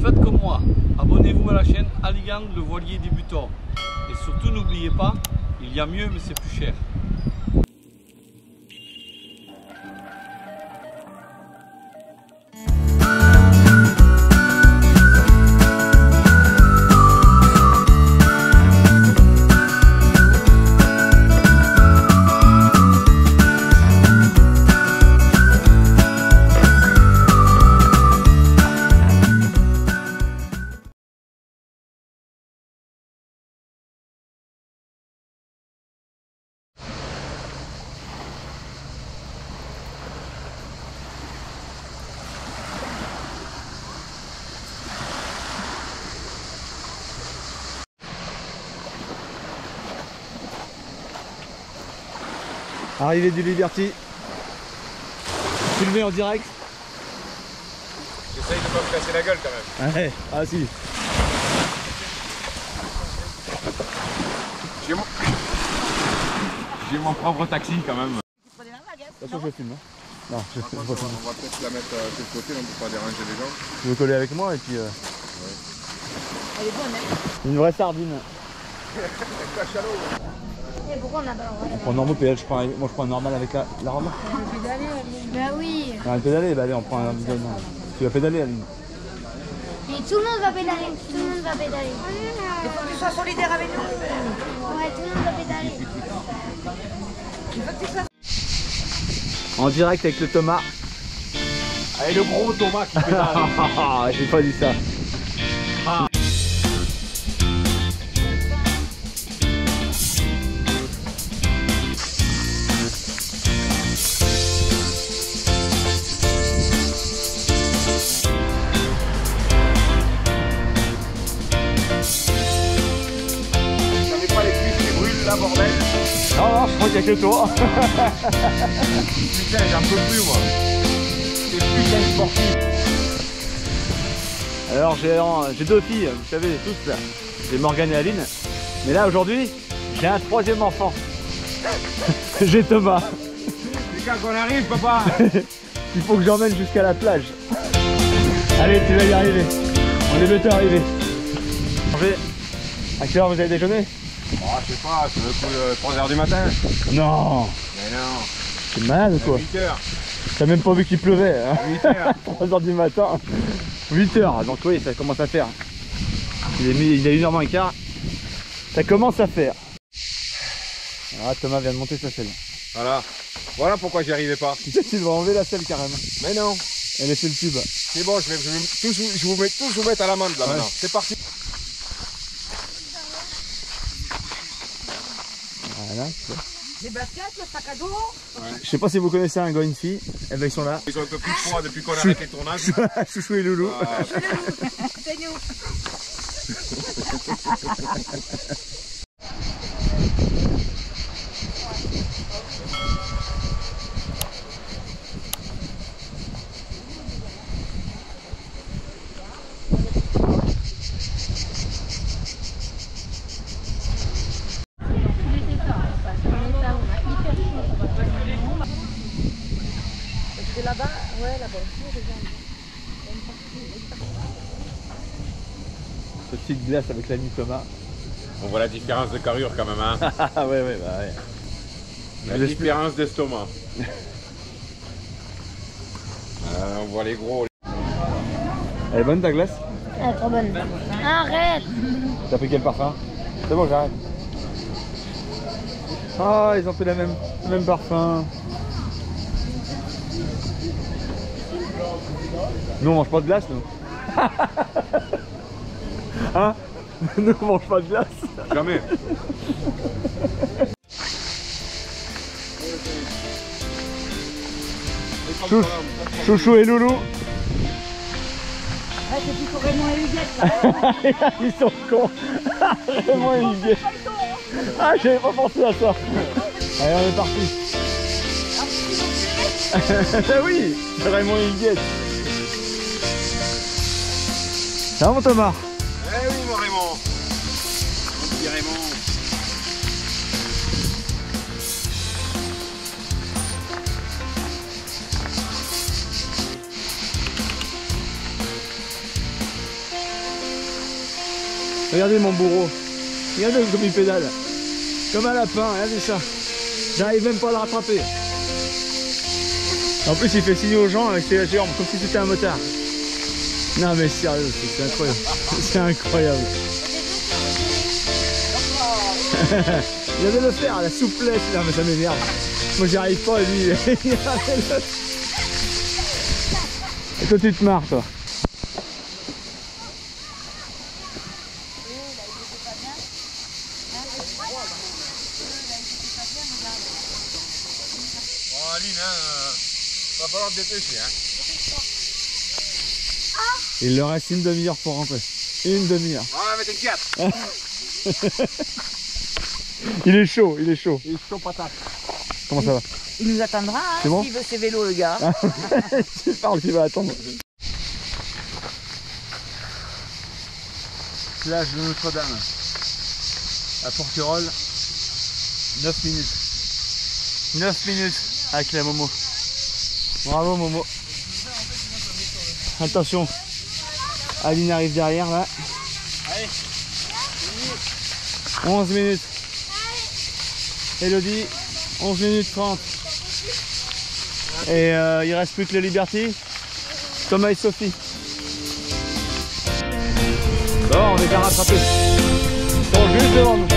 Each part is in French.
Faites comme moi, abonnez-vous à la chaîne Aligang le voilier débutant. Et surtout n'oubliez pas, il y a mieux mais c'est plus cher. Arrivée du Liberty. Filmé en direct. J'essaye de pas me casser la gueule quand même. Ouais, ah si. J'ai mon propre taxi quand même. Attention, je filme. Non, je filme. On va peut-être la mettre de côté, on ne peut pas déranger les gens. Tu veux coller avec moi et puis... Ouais. Elle est bonne, hein. Une vraie sardine. Et pourquoi on n'a pas le droit? On prend normal pédale, moi je prends un normal avec la robe. Bah oui. On va pédaler, bah allez on prend un bidon. Tu vas pédaler Aline. Mais tout le monde va pédaler. Tout le monde va pédaler. Il faut que tu sois solidaire avec nous. Ouais, tout le monde va pédaler. Il faut que tu sois... En direct avec le Thomas. Allez, le gros Thomas qui pédale. J'ai pas dit ça. Bordel. Non, je crois qu'il y a que toi. Putain, j'en peux plus moi. C'est putain de sportif. Alors j'ai deux filles, vous savez tous là. J'ai Morgane et Aline. Mais là aujourd'hui, j'ai un troisième enfant. J'ai Thomas. C'est quand qu'on arrive, papa. Il faut que j'emmène jusqu'à la plage. Allez, tu vas y arriver. On est bientôt arrivé. À quelle heure vous avez déjeuné? Oh, je sais pas, c'est le coup de 3h du matin. Non. Mais non. C'est malade ou quoi? 8h. T'as même pas vu qu'il pleuvait hein? 8h. 3h du matin. 8h, donc oui, ça commence à faire. Il est 1h moins quart. Ça commence à faire. Ah, Thomas vient de monter sa selle. Voilà. Voilà pourquoi j'y arrivais pas. Tu sais, tu devrais enlever la selle carrément. Mais non. Et laisser le tube. C'est bon, je vais vous mettre à l'amende là maintenant. C'est parti. Voilà. Les baskets, le sac à dos. Ouais. Je sais pas si vous connaissez un gars, une fille. Eh ben ils sont là. Ils sont un peu plus froids depuis qu'on arrête les tournages. Chouchou et Loulou. Ah, C'est nous. C'est là-bas, ouais, là-bas. Petite glace avec l'ami Thomas. on voit la différence de carrure quand même, hein. Ah ouais, ouais, bah ouais. La différence d'estomac. On voit les gros. Elle est bonne ta glace? Elle est trop bonne. Arrête. T'as pris quel parfum? C'est bon, j'arrête. Ah, ils ont fait le même parfum. Nous on mange pas de glace, nous. Hein? Nous on mange pas de glace. Jamais. Chouchou et Loulou. Ah, c'est plutôt Raymond et Huguette, là. Ils sont cons. Raymond et Huguette. Ah, j'avais pas pensé à ça. Allez, on est parti. Ah oui, Raymond et Huguette. Ça va mon Thomas? Eh oui mon Raymond. Mon petit Raymond. Regardez mon bourreau. Regardez comme il pédale. Comme un lapin, regardez ça. J'arrive même pas à le rattraper. En plus il fait signe aux gens avec ses jambes comme si c'était un motard. Non mais sérieux, c'est incroyable. C'est incroyable. Il avait le faire, la souplesse là, mais ça m'énerve. Moi j'y arrive pas, lui. Il avait le... Et toi tu te marres toi. Bon, Aline, va falloir te dépêcher. Il leur reste une demi-heure pour rentrer. Une demi-heure. Ah, mais t'inquiète. Il est chaud, il est chaud. Il est chaud patate. Comment ça va? Il nous attendra, hein, C'est bon s'il veut ses vélos, le gars. Tu parles, tu vas attendre. Plage de Notre-Dame. À Porquerolles. 9 minutes. 9 minutes avec la Momo. Bravo Momo. Attention. Aline arrive derrière là. 11 minutes. Elodie, 11 minutes 30. Et il reste plus que le Liberty, Thomas et Sophie. Bon, on est bien rattrapés. Ils sont juste devant nous.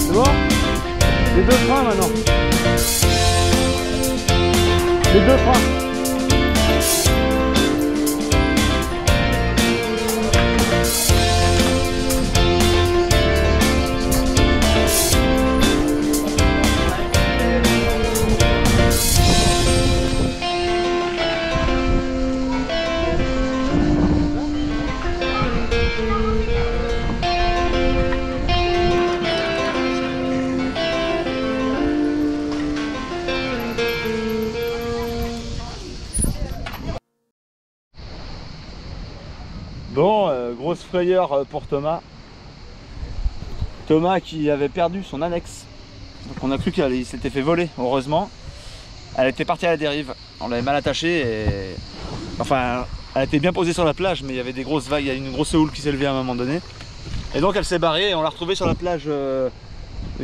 C'est bon? Les deux freins maintenant. Les deux freins. Bon, grosse frayeur pour Thomas. Thomas qui avait perdu son annexe. Donc on a cru qu'il s'était fait voler, heureusement. Elle était partie à la dérive. On l'avait mal attachée et... Enfin, elle était bien posée sur la plage, mais il y avait des grosses vagues, il y a une grosse houle qui s'est levée à un moment donné. Et donc elle s'est barrée et on l'a retrouvée sur la plage de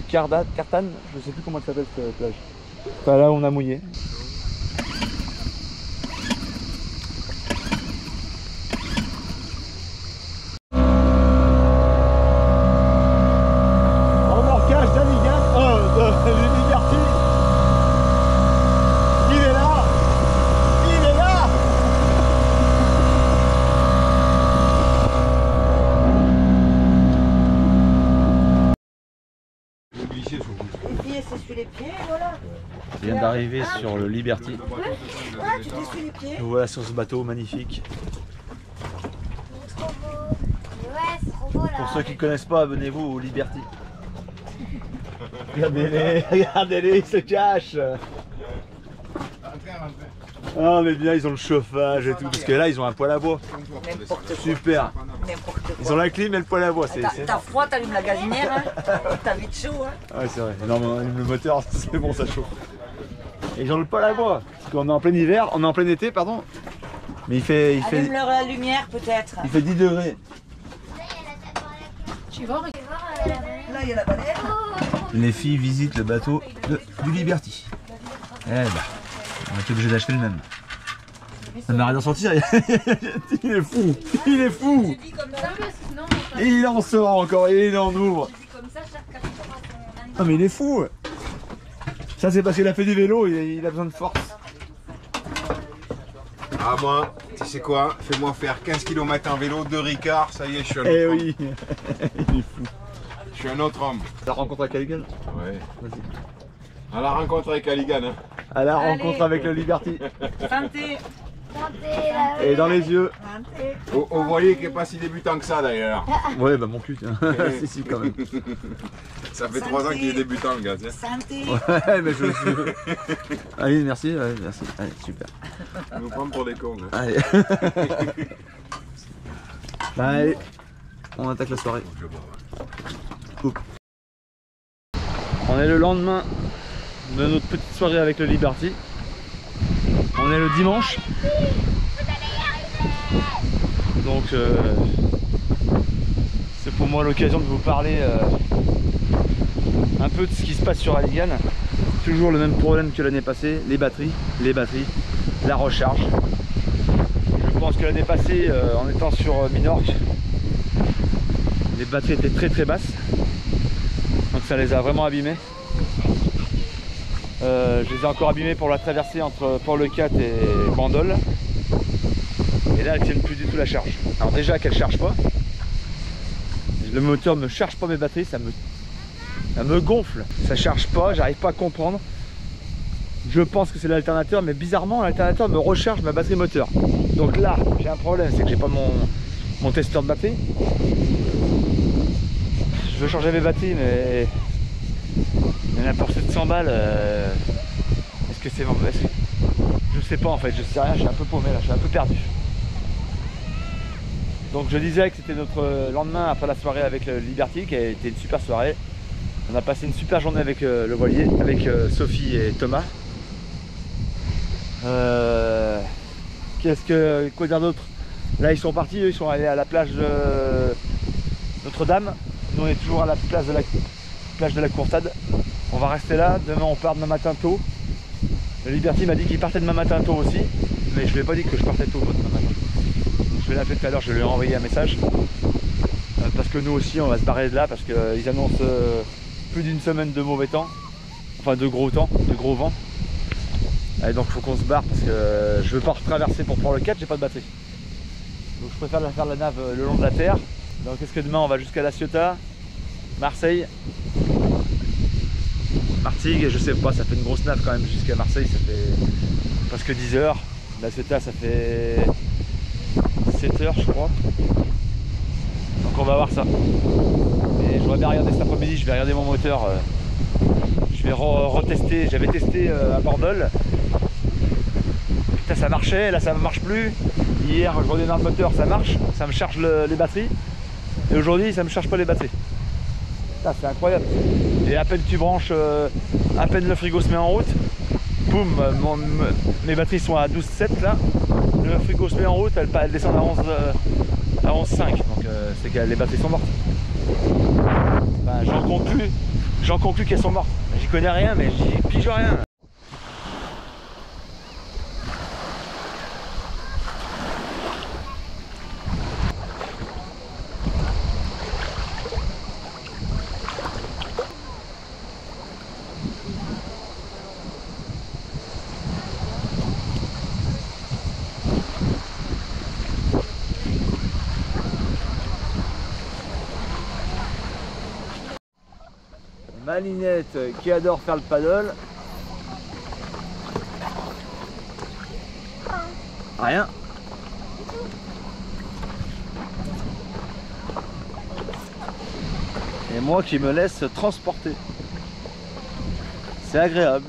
Cartan. Je sais plus comment elle s'appelle cette plage. Enfin là où on a mouillé. Les pieds, voilà. Je viens d'arriver sur le Liberty. Ouais, tu t'essuies les pieds. Nous voilà sur ce bateau magnifique. Trop beau. Ouais, c'est trop beau là. Pour ceux qui ne connaissent pas, abonnez-vous au Liberty. Regardez-les, regardez-les, ils se cachent. Ah mais bien, ils ont le chauffage et tout, parce que là ils ont un poêle à bois. Super. Ils ont la clim et le poêle à bois. T'as froid, t'allumes la gazinière, hein. T'as vite chaud. Hein. Ah ouais, c'est vrai. Non mais on allume le moteur, c'est bon, ça chauffe. Et ils ont le poêle à bois. Parce qu'on est en plein hiver, on est en plein été, pardon. Mais il fait Allume-leur la lumière peut-être. il fait 10 degrés. Tu vas regarder la baleine. Là, il y a la baleine. Les filles visitent le bateau du Liberty. Eh ben, on est obligé d'acheter le même. Ça m'a rien sortir. Il est fou, il est fou. Et il en sort encore, et il en ouvre. Ah mais il est fou. Ça c'est parce qu'il a fait du vélo, il a besoin de force. Ah moi, tu sais quoi? Fais-moi faire 15 km en vélo, 2 Ricard, ça y est, je suis un autre Eh homme. oui, il est fou. Je suis un autre homme. La rencontre avec Caligan. Ouais. Vas-y. À la rencontre avec Caligan. Hein. À la Allez. rencontre avec le Liberty. Santé. Santé là. Et dans les yeux. Santé. Vous voyez qu'il n'est pas si débutant que ça d'ailleurs. Ouais bah mon cul. Si quand même. Ça fait 3 ans qu'il est débutant le gars. Tu sais. Santé. Ouais mais je le suis. Allez merci, ouais, merci. Allez super. Nous prendre pour des cons. Hein. Allez. Bah allez, on attaque la soirée. Coupe. On est le lendemain de notre petite soirée avec le Liberty. On est le dimanche. Donc c'est pour moi l'occasion de vous parler un peu de ce qui se passe sur Alligane. Toujours le même problème que l'année passée, les batteries, la recharge. Je pense que l'année passée, en étant sur Minorque, les batteries étaient très basses. Donc ça les a vraiment abîmées. Je les ai encore abîmées pour la traversée entre Port-le-Cat et Bandol. Et là elles tiennent plus du tout la charge. Alors déjà qu'elles ne chargent pas, le moteur ne me charge pas mes batteries, ça me gonfle, ça charge pas, j'arrive pas à comprendre. Je pense que c'est l'alternateur, mais bizarrement l'alternateur me recharge ma batterie moteur. Donc là j'ai un problème, c'est que j'ai pas mon testeur de batterie. Je veux changer mes batteries, mais là pour 700 balles, est-ce que c'est bon? Je sais pas en fait, je sais rien, je suis un peu paumé là, je suis un peu perdu. Donc je disais que c'était notre lendemain après la soirée avec le Liberty, qui a été une super soirée. On a passé une super journée avec le voilier, avec Sophie et Thomas. Quoi dire d'autre? Là ils sont partis, eux, ils sont allés à la plage de Notre-Dame. Nous on est toujours à la plage de la Courtade. On va rester là, demain on part demain matin tôt. Le Liberty m'a dit qu'il partait demain matin tôt aussi, mais je lui ai pas dit que je partais tôt demain matin. Je vais l'appeler tout à l'heure, je vais lui envoyer un message. Parce que nous aussi on va se barrer de là, parce qu'ils annoncent plus d'une semaine de mauvais temps. Enfin de gros temps, de gros vent. Et donc il faut qu'on se barre parce que je veux pas retraverser pour prendre le 4, j'ai pas de batterie. Donc je préfère faire la nave le long de la terre. Donc est-ce que demain on va jusqu'à La Ciotat, Marseille, Martigues, je sais pas, ça fait une grosse nave quand même jusqu'à Marseille, ça fait presque 10 heures. La Ciotat ça fait 7 heures je crois. Donc on va voir ça. Et j'aurais bien regardé cet après-midi, je vais regarder mon moteur. Je vais retester, j'avais testé à Bandol. Putain ça marchait, là ça ne marche plus. Hier je redémarre le moteur, ça marche, ça me charge les batteries. Et aujourd'hui ça me charge pas les batteries. C'est incroyable. Et à peine tu branches, à peine le frigo se met en route, boum, mes batteries sont à 12,7 là. Le frigo se met en route, elle descend à 11,5. Donc c'est que les batteries sont mortes. Enfin, j'en conclus qu'elles sont mortes. J'y connais rien, mais j'y pige rien. Malinette qui adore faire le paddle. Rien. Et moi qui me laisse transporter. C'est agréable.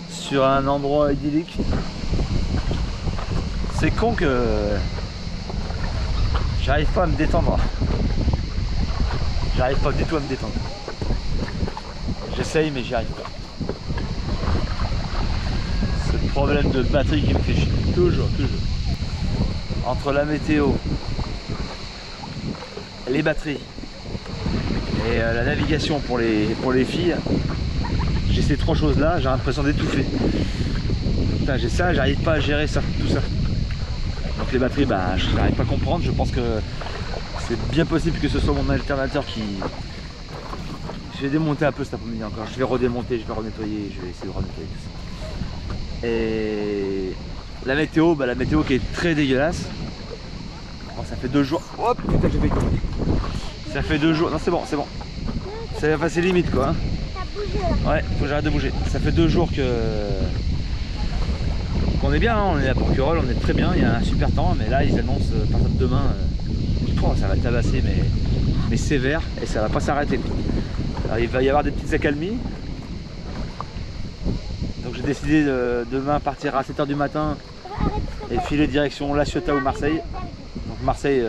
Sur un endroit idyllique. C'est con que j'arrive pas à me détendre. J'arrive pas du tout à me détendre. J'essaye mais j'y arrive pas. C'est le problème de batterie qui me fait chier. Toujours. Entre la météo, les batteries et la navigation pour les filles, j'ai ces trois choses là, j'ai l'impression d'étouffer. Putain, j'ai ça, j'arrive pas à gérer ça, tout ça. Donc les batteries, bah je n'arrive pas à comprendre, je pense que c'est bien possible que ce soit mon alternateur qui... Je vais démonter un peu cet après-midi encore, je vais redémonter, je vais renettoyer, je vais essayer de renettoyer tout ça. Et la météo, bah la météo qui est très dégueulasse. Bon, ça fait 2 jours. Hop, putain, j'ai fait quoi. Ça fait 2 jours. Non, c'est bon, c'est bon. Ça va passer limite quoi. Hein. Ouais, faut que j'arrête de bouger. Ça fait 2 jours qu'on est bien, hein. On est à Porquerolles, on est très bien, il y a un super temps, mais là ils annoncent à partir de demain, ça va tabasser mais sévère et ça va pas s'arrêter. Alors il va y avoir des petites accalmies. Donc j'ai décidé de demain partir à 7 h du matin et filer direction La Ciotat ou Marseille. Donc Marseille,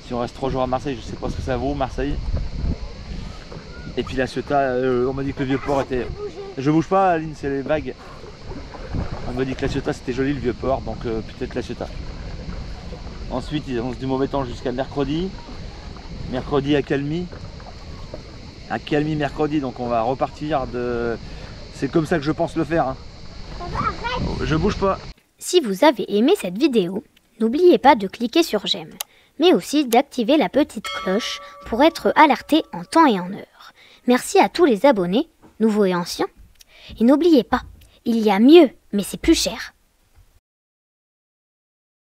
Si on reste 3 jours à Marseille, je sais pas ce que ça vaut, Marseille. Et puis la Ciotat, on m'a dit que le Vieux-Port était... Je bouge pas, Aline, c'est les vagues. On m'a dit que la Ciotat c'était joli, le Vieux-Port, donc peut-être la Ciotat. Ensuite, ils annoncent du mauvais temps jusqu'à mercredi. Mercredi à Calmy. À Calmy mercredi, donc on va repartir de... C'est comme ça que je pense le faire. Hein. Je bouge pas. Si vous avez aimé cette vidéo, n'oubliez pas de cliquer sur j'aime, mais aussi d'activer la petite cloche pour être alerté en temps et en heure. Merci à tous les abonnés, nouveaux et anciens. Et n'oubliez pas, il y a mieux, mais c'est plus cher.